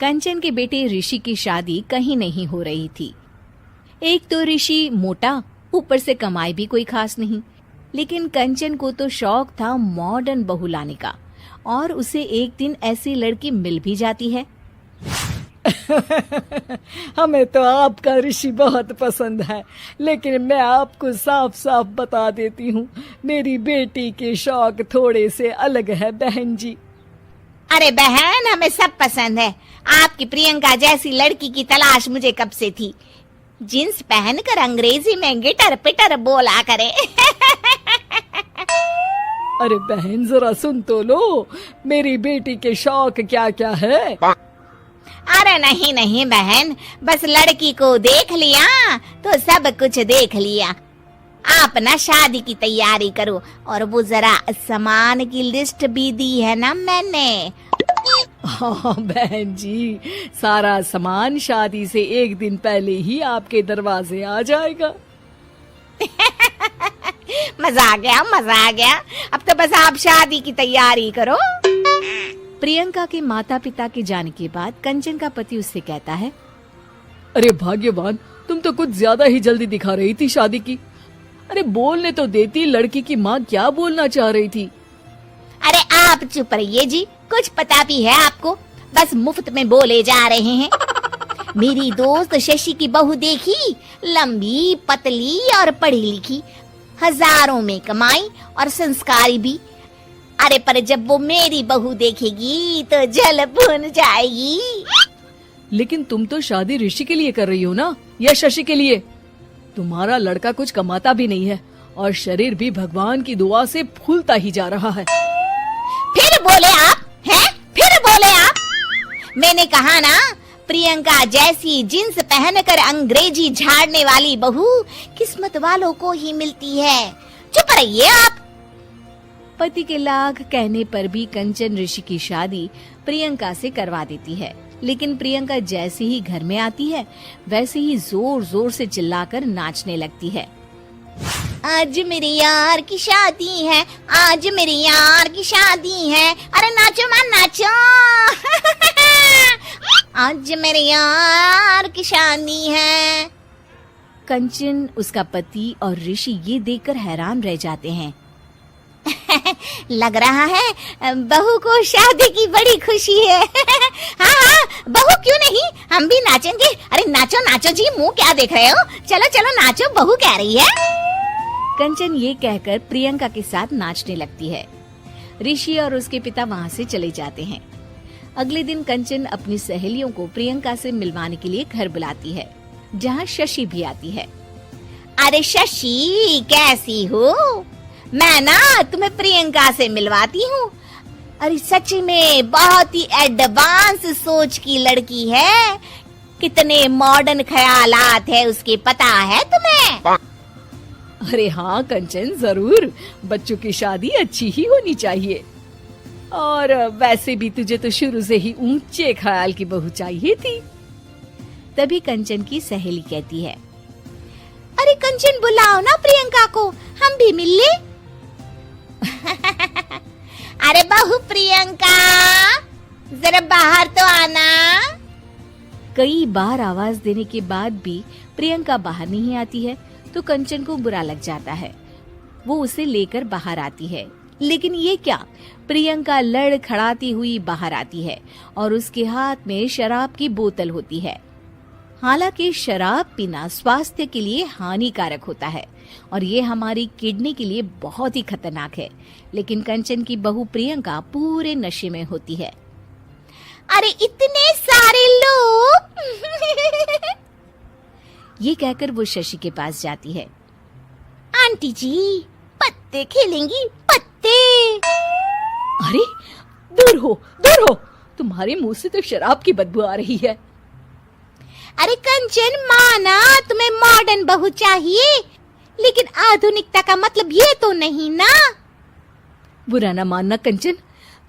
कंचन के बेटे ऋषि की शादी कहीं नहीं हो रही थी। एक तो ऋषि मोटा, ऊपर से कमाई भी कोई खास नहीं, लेकिन कंचन को तो शौक था मॉडर्न बहू लाने का, और उसे एक दिन ऐसी लड़की मिल भी जाती है। हमें तो आपका ऋषि बहुत पसंद है, लेकिन मैं आपको साफ साफ बता देती हूँ, मेरी बेटी के शौक थोड़े से अलग है बहन जी। अरे बहन, हमें सब पसंद है। आपकी प्रियंका जैसी लड़की की तलाश मुझे कब से थी। जींस पहनकर अंग्रेजी में गिटर पिटर बोला करे। अरे बहन जरा सुन तो लो, मेरी बेटी के शौक क्या क्या है। अरे नहीं नहीं बहन, बस लड़की को देख लिया तो सब कुछ देख लिया। आप ना शादी की तैयारी करो, और वो जरा सामान की लिस्ट भी दी है ना मैंने। हाँ बहन जी, सारा सामान शादी से एक दिन पहले ही आपके दरवाजे आ जाएगा। मजा आ गया, मजा आ गया। अब तो बस आप शादी की तैयारी करो। प्रियंका के माता पिता के जाने के बाद कंचन का पति उससे कहता है, अरे भाग्यवान, तुम तो कुछ ज्यादा ही जल्दी दिखा रही थी शादी की। अरे बोलने तो देती, लड़की की माँ क्या बोलना चाह रही थी। अरे आप चुप रहिए जी, कुछ पता भी है आपको, बस मुफ्त में बोले जा रहे हैं। मेरी दोस्त शशि की बहू देखी, लंबी पतली और पढ़ी लिखी, हजारों में कमाई और संस्कारी भी। अरे पर जब वो मेरी बहू देखेगी तो जल भुन जाएगी। लेकिन तुम तो शादी ऋषि के लिए कर रही हो ना, या शशि के लिए? तुम्हारा लड़का कुछ कमाता भी नहीं है और शरीर भी भगवान की दुआ से फूलता ही जा रहा है। फिर बोले आप हैं? फिर बोले आप? मैंने कहा ना, प्रियंका जैसी जींस पहनकर अंग्रेजी झाड़ने वाली बहू किस्मत वालों को ही मिलती है। चुप रहिए आप। पति के लाख कहने पर भी कंचन ऋषि की शादी प्रियंका से करवा देती है, लेकिन प्रियंका जैसे ही घर में आती है वैसे ही जोर जोर से चिल्लाकर नाचने लगती है। आज मेरे यार की शादी है, आज मेरे यार की शादी है, अरे नाचो मां नाचो। आज मेरे यार की शादी है। कंचन, उसका पति और ऋषि ये देखकर हैरान रह जाते हैं। लग रहा है बहू को शादी की बड़ी खुशी है। हाँ हाँ, बहू क्यों नहीं, हम भी नाचेंगे। अरे नाचो नाचो जी, मुंह क्या देख रहे हो, चलो चलो नाचो, बहू कह रही है। कंचन ये कहकर प्रियंका के साथ नाचने लगती है। ऋषि और उसके पिता वहाँ से चले जाते हैं। अगले दिन कंचन अपनी सहेलियों को प्रियंका से मिलवाने के लिए घर बुलाती है, जहाँ शशि भी आती है। अरे शशि, कैसी हो? मैं ना तुम्हें प्रियंका से मिलवाती हूँ। अरे सच में बहुत ही एडवांस सोच की लड़की है, कितने मॉडर्न ख्यालात है उसके, पता है तुम्हें? अरे हाँ कंचन, जरूर, बच्चों की शादी अच्छी ही होनी चाहिए। और वैसे भी तुझे तो शुरू से ही ऊंचे ख्याल की बहू चाहिए थी। तभी कंचन की सहेली कहती है, अरे कंचन बुलाओ ना प्रियंका को, हम भी मिल ले। अरे बहू प्रियंका, जरा बाहर तो आना। कई बार आवाज देने के बाद भी प्रियंका बाहर नहीं आती है तो कंचन को बुरा लग जाता है। वो उसे लेकर बाहर आती है, लेकिन ये क्या, प्रियंका लड़खड़ाती हुई बाहर आती है और उसके हाथ में शराब की बोतल होती है। हालांकि शराब पीना स्वास्थ्य के लिए हानिकारक होता है और ये हमारी किडनी के लिए बहुत ही खतरनाक है, लेकिन कंचन की बहू प्रियंका पूरे नशे में होती है। अरे इतने सारे लोग। ये कहकर वो शशि के पास जाती है। आंटी जी, पत्ते खेलेंगी, पत्ते। अरे दूर हो, दूर हो, तुम्हारे मुंह से तो शराब की बदबू आ रही है। अरे कंचन, माना तुम्हें मॉडर्न बहू चाहिए, लेकिन आधुनिकता का मतलब ये तो नहीं ना। बुरा न मानना कंचन,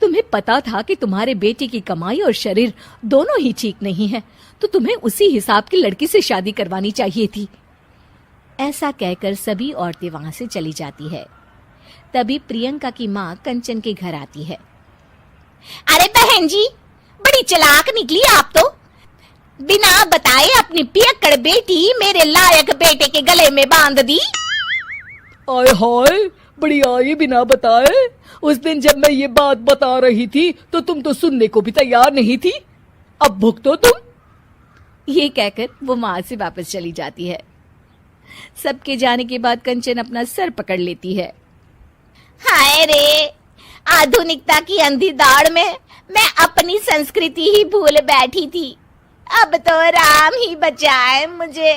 तुम्हें पता था कि तुम्हारे बेटे की कमाई और शरीर दोनों ही ठीक नहीं है, तो तुम्हें उसी हिसाब की लड़की से शादी करवानी चाहिए थी। ऐसा कहकर सभी औरतें वहां से चली जाती है। तभी प्रियंका की माँ कंचन के घर आती है। अरे बहन जी, बड़ी चालाक निकली आप तो। बिना बताए अपनी पियक्कड़ बेटी मेरे लायक बेटे के गले में बांध दी। आय हाय, बड़ी आई बिना बताए। उस दिन जब मैं ये बात बता रही थी तो तुम तो सुनने को भी तैयार नहीं थी। अब भुगतो तुम। ये कहकर वो वहां से वापस चली जाती है। सबके जाने के बाद कंचन अपना सर पकड़ लेती है। हाय रे, आधुनिकता की अंधी दौड़ में मैं अपनी संस्कृति ही भूल बैठी थी। अब तो राम ही बचाए मुझे।